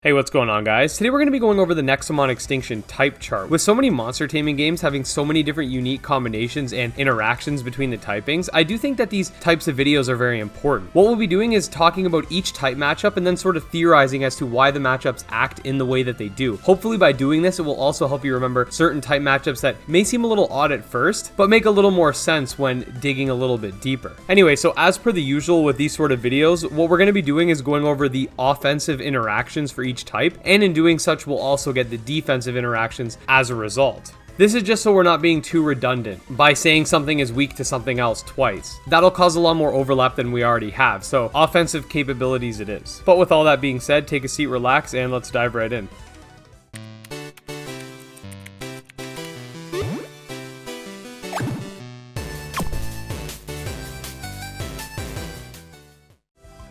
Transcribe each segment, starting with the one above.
Hey, what's going on, guys? Today we're going to be going over the Nexomon Extinction type chart. With so many monster taming games having so many different unique combinations and interactions between the typings, I do think that these types of videos are very important. What we'll be doing is talking about each type matchup and then sort of theorizing as to why the matchups act in the way that they do. Hopefully by doing this, it will also help you remember certain type matchups that may seem a little odd at first, but make a little more sense when digging a little bit deeper. Anyway, so as per the usual with these sort of videos, what we're going to be doing is going over the offensive interactions for each type, and in doing such we'll also get the defensive interactions as a result. This is just so we're not being too redundant by saying something is weak to something else twice. That'll cause a lot more overlap than we already have, so offensive capabilities it is. But with all that being said, take a seat, relax, and let's dive right in.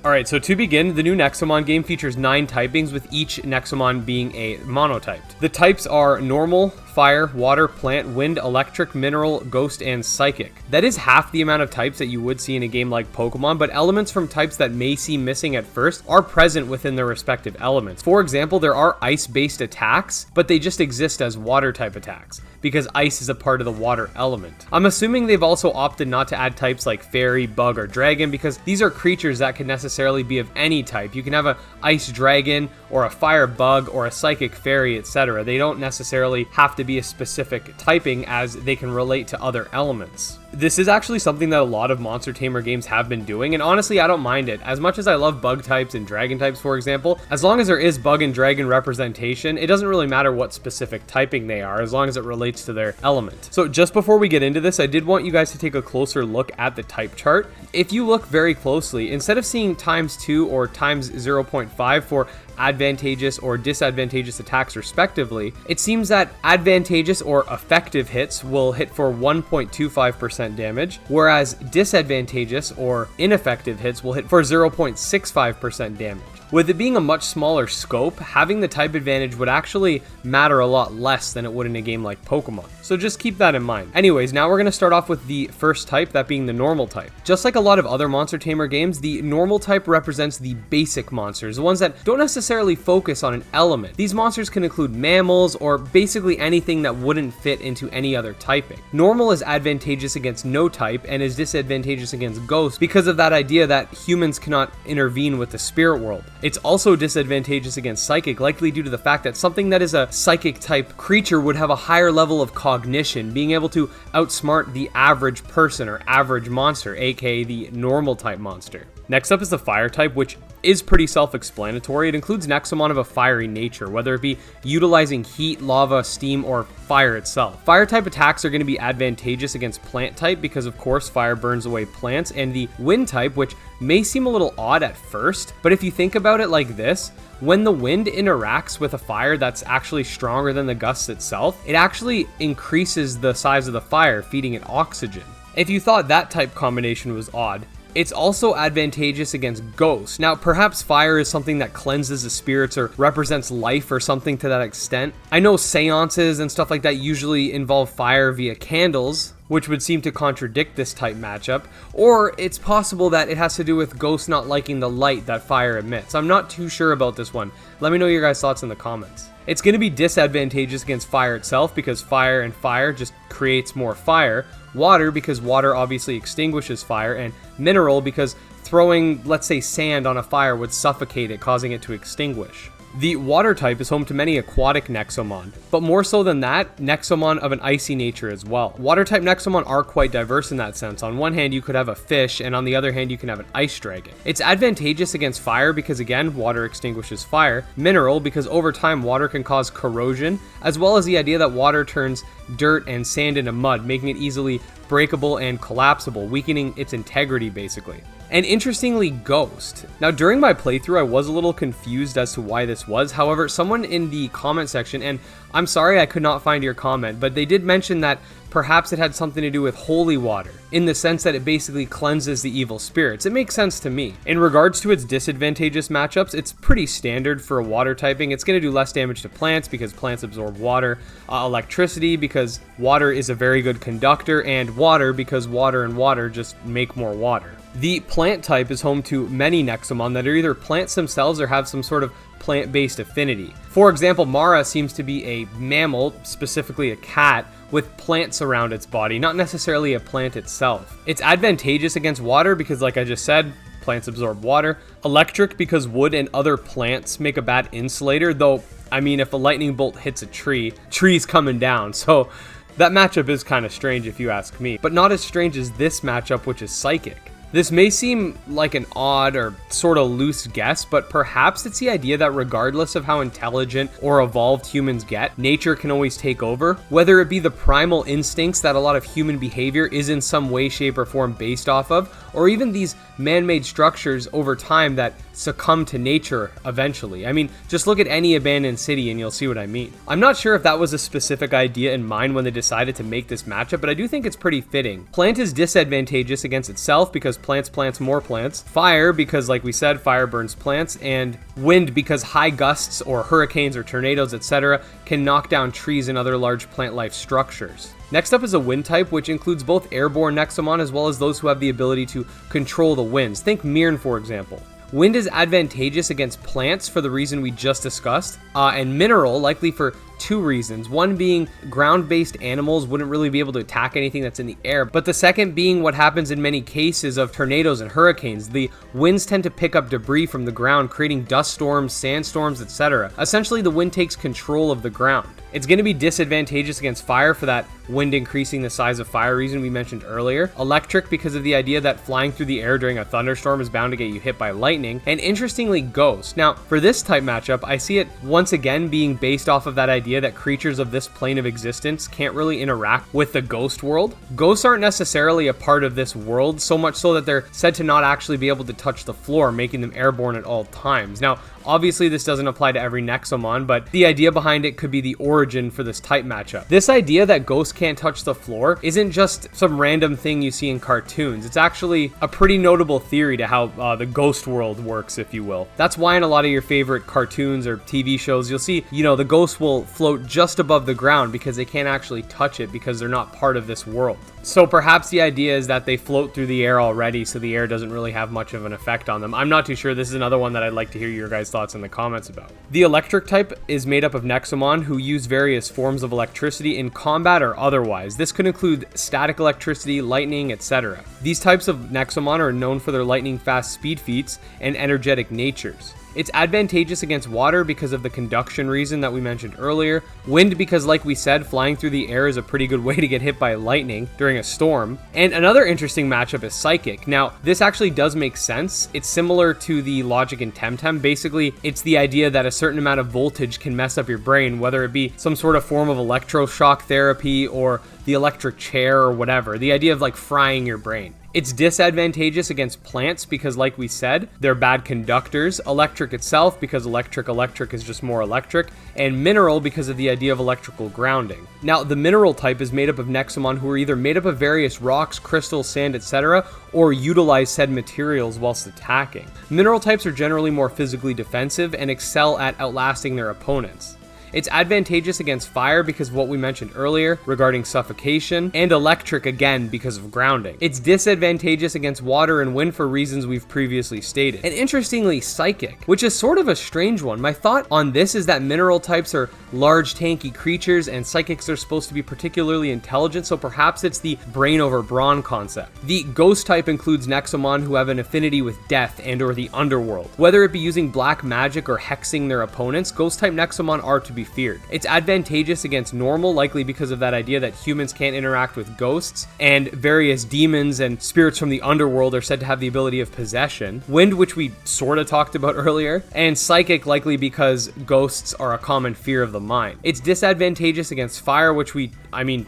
Alright, so to begin, the new Nexomon game features 9 typings, with each Nexomon being a monotyped. The types are normal, fire, water, plant, wind, electric, mineral, ghost, and psychic. That is half the amount of types that you would see in a game like Pokemon, but elements from types that may seem missing at first are present within their respective elements. For example, there are ice-based attacks, but they just exist as water-type attacks, because ice is a part of the water element. I'm assuming they've also opted not to add types like fairy, bug, or dragon, because these are creatures that can necessarily be of any type. You can have a ice dragon, or a fire bug, or a psychic fairy, etc. They don't necessarily have to be a specific typing, as they can relate to other elements. This is actually something that a lot of monster tamer games have been doing, and honestly I don't mind it. As much as I love bug types and dragon types, for example, as long as there is bug and dragon representation, it doesn't really matter what specific typing they are, as long as it relates to their element. So just before we get into this, I did want you guys to take a closer look at the type chart. If you look very closely, instead of seeing ×2 or ×0.5 for advantageous or disadvantageous attacks respectively, it seems that advantageous or effective hits will hit for 1.25% damage, whereas disadvantageous or ineffective hits will hit for 0.65% damage. With it being a much smaller scope, having the type advantage would actually matter a lot less than it would in a game like Pokemon. So just keep that in mind. Anyways, now we're going to start off with the first type, that being the normal type. Just like a lot of other monster tamer games, the normal type represents the basic monsters, the ones that don't necessarily focus on an element. These monsters can include mammals or basically anything that wouldn't fit into any other typing. Normal is advantageous against no type and is disadvantageous against ghosts because of that idea that humans cannot intervene with the spirit world. It's also disadvantageous against psychic, likely due to the fact that something that is a psychic type creature would have a higher level of cognition, being able to outsmart the average person or average monster, aka the normal type monster. Next up is the fire type, which is pretty self-explanatory. It includes Nexomon of a fiery nature, whether it be utilizing heat, lava, steam, or fire itself. Fire type attacks are going to be advantageous against plant type because of course fire burns away plants, and the wind type, which may seem a little odd at first, but if you think about it like this, when the wind interacts with a fire that's actually stronger than the gusts itself, it actually increases the size of the fire, feeding it oxygen. If you thought that type combination was odd, it's also advantageous against ghosts. Now, perhaps fire is something that cleanses the spirits or represents life or something to that extent. I know seances and stuff like that usually involve fire via candles, which would seem to contradict this type matchup, or it's possible that it has to do with ghosts not liking the light that fire emits. I'm not too sure about this one. Let me know your guys' thoughts in the comments. It's going to be disadvantageous against fire itself because fire and fire just creates more fire, water because water obviously extinguishes fire, and mineral because throwing, let's say, sand on a fire would suffocate it, causing it to extinguish. The water type is home to many aquatic Nexomon, but more so than that, Nexomon of an icy nature as well. Water type Nexomon are quite diverse in that sense. On one hand, you could have a fish, and on the other hand, you can have an ice dragon. It's advantageous against fire because, again, water extinguishes fire. Mineral because over time, water can cause corrosion, as well as the idea that water turns dirt and sand into mud, making it easily breakable and collapsible, weakening its integrity basically. And interestingly, ghost. Now during my playthrough I was a little confused as to why this was. However, someone in the comment section, and I'm sorry I could not find your comment, but they did mention that perhaps it had something to do with holy water, in the sense that it basically cleanses the evil spirits. It makes sense to me. In regards to its disadvantageous matchups, it's pretty standard for a water typing. It's going to do less damage to plants because plants absorb water, electricity because water is a very good conductor, and water because water and water just make more water. The plant type is home to many Nexomon that are either plants themselves or have some sort of plant-based affinity. For example, Mara seems to be a mammal, specifically a cat, with plants around its body, not necessarily a plant itself. It's advantageous against water because, like I just said, plants absorb water. Electric because wood and other plants make a bad insulator, though, I mean, if a lightning bolt hits a tree, tree's coming down, so that matchup is kind of strange if you ask me, but not as strange as this matchup, which is Psychic. This may seem like an odd or sort of loose guess, but perhaps it's the idea that regardless of how intelligent or evolved humans get, nature can always take over. Whether it be the primal instincts that a lot of human behavior is in some way, shape, or form based off of, or even these man-made structures over time that succumb to nature eventually. I mean, just look at any abandoned city and you'll see what I mean. I'm not sure if that was a specific idea in mind when they decided to make this matchup, but I do think it's pretty fitting. Plant is disadvantageous against itself because plants plants more plants. Fire because, like we said, fire burns plants. And wind because high gusts or hurricanes or tornadoes, etc. can knock down trees and other large plant life structures. Next up is a wind type, which includes both airborne Nexomon as well as those who have the ability to control the winds. Think Mirn, for example. Wind is advantageous against plants for the reason we just discussed, and mineral likely for two reasons. One being ground-based animals wouldn't really be able to attack anything that's in the air, but the second being what happens in many cases of tornadoes and hurricanes. The winds tend to pick up debris from the ground, creating dust storms, sandstorms, etc. Essentially, the wind takes control of the ground. It's going to be disadvantageous against fire for that wind increasing the size of fire reason we mentioned earlier. Electric because of the idea that flying through the air during a thunderstorm is bound to get you hit by lightning. And interestingly, ghost. Now, for this type matchup, I see it once again being based off of that idea that creatures of this plane of existence can't really interact with the ghost world. Ghosts aren't necessarily a part of this world, so much so that they're said to not actually be able to touch the floor, making them airborne at all times. Now, obviously this doesn't apply to every Nexomon, but the idea behind it could be the origin for this type matchup. This idea that ghosts can't touch the floor isn't just some random thing you see in cartoons. It's actually a pretty notable theory to how the ghost world works, if you will. That's why in a lot of your favorite cartoons or TV shows, you'll see, the ghosts will float just above the ground because they can't actually touch it because they're not part of this world. So perhaps the idea is that they float through the air already, so the air doesn't really have much of an effect on them. I'm not too sure. This is another one that I'd like to hear your guys' thoughts in the comments about. The electric type is made up of Nexomon who use various forms of electricity in combat or otherwise. This could include static electricity, lightning, etc. These types of Nexomon are known for their lightning fast speed feats and energetic natures. It's advantageous against water because of the conduction reason that we mentioned earlier. Wind because, like we said, flying through the air is a pretty good way to get hit by lightning during a storm. And another interesting matchup is Psychic. Now, this actually does make sense. It's similar to the logic in Temtem. Basically, it's the idea that a certain amount of voltage can mess up your brain, whether it be some sort of form of electroshock therapy or the electric chair or whatever. The idea of like frying your brain. It's disadvantageous against plants because, like we said, they're bad conductors. Electric itself because electric is just more electric. And mineral because of the idea of electrical grounding. Now, the mineral type is made up of Nexomon who are either made up of various rocks, crystals, sand, etc., or utilize said materials whilst attacking. Mineral types are generally more physically defensive and excel at outlasting their opponents. It's advantageous against fire because of what we mentioned earlier regarding suffocation, and electric again because of grounding. It's disadvantageous against water and wind for reasons we've previously stated. And interestingly, Psychic, which is sort of a strange one. My thought on this is that mineral types are large tanky creatures and psychics are supposed to be particularly intelligent, so perhaps it's the brain over brawn concept. The ghost type includes Nexomon who have an affinity with death and or the underworld. Whether it be using black magic or hexing their opponents, ghost type Nexomon are to be feared. It's advantageous against normal, likely because of that idea that humans can't interact with ghosts, and various demons and spirits from the underworld are said to have the ability of possession. Wind, which we sort of talked about earlier, and Psychic likely because ghosts are a common fear of the mind. It's disadvantageous against fire, which we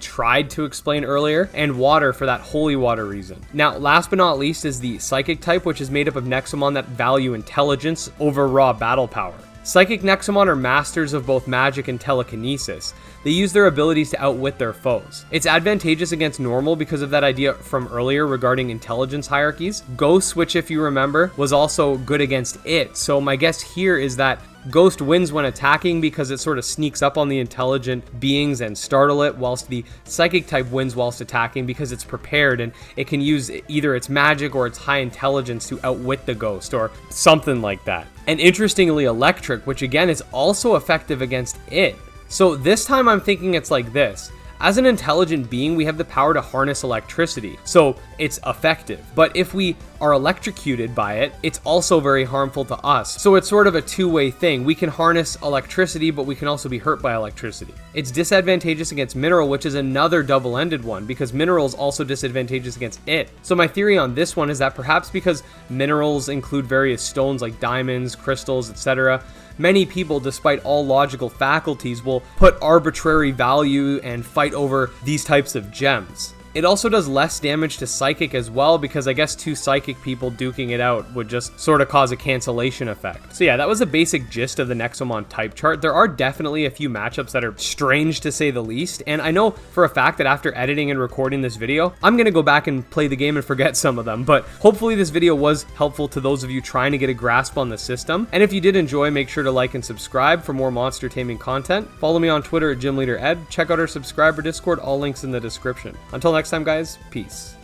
tried to explain earlier, and water for that holy water reason. Now, last but not least is the Psychic type, which is made up of Nexomon that value intelligence over raw battle power. Psychic Nexomon are masters of both magic and telekinesis. They use their abilities to outwit their foes. It's advantageous against normal because of that idea from earlier regarding intelligence hierarchies. Ghosts, which if you remember, was also good against it. So my guess here is that Ghost wins when attacking because it sort of sneaks up on the intelligent beings and startle it, whilst the Psychic type wins whilst attacking because it's prepared and it can use either its magic or its high intelligence to outwit the ghost or something like that. And interestingly, Electric, which again is also effective against it. So this time I'm thinking it's like this. As an intelligent being, we have the power to harness electricity, so it's effective. But if we are electrocuted by it, it's also very harmful to us. So it's sort of a two-way thing. We can harness electricity, but we can also be hurt by electricity. It's disadvantageous against Mineral, which is another double-ended one, because Mineral is also disadvantageous against it. So my theory on this one is that perhaps because minerals include various stones like diamonds, crystals, etc., many people, despite all logical faculties, will put arbitrary value and fight over these types of gems. It also does less damage to Psychic as well, because I guess two Psychic people duking it out would just sort of cause a cancellation effect. So yeah, that was the basic gist of the Nexomon type chart. There are definitely a few matchups that are strange to say the least, and I know for a fact that after editing and recording this video, I'm going to go back and play the game and forget some of them, but hopefully this video was helpful to those of you trying to get a grasp on the system. And if you did enjoy, make sure to like and subscribe for more monster taming content. Follow me on Twitter at GymLeaderEd. Check out our subscriber Discord, all links in the description. Until next time, guys, peace.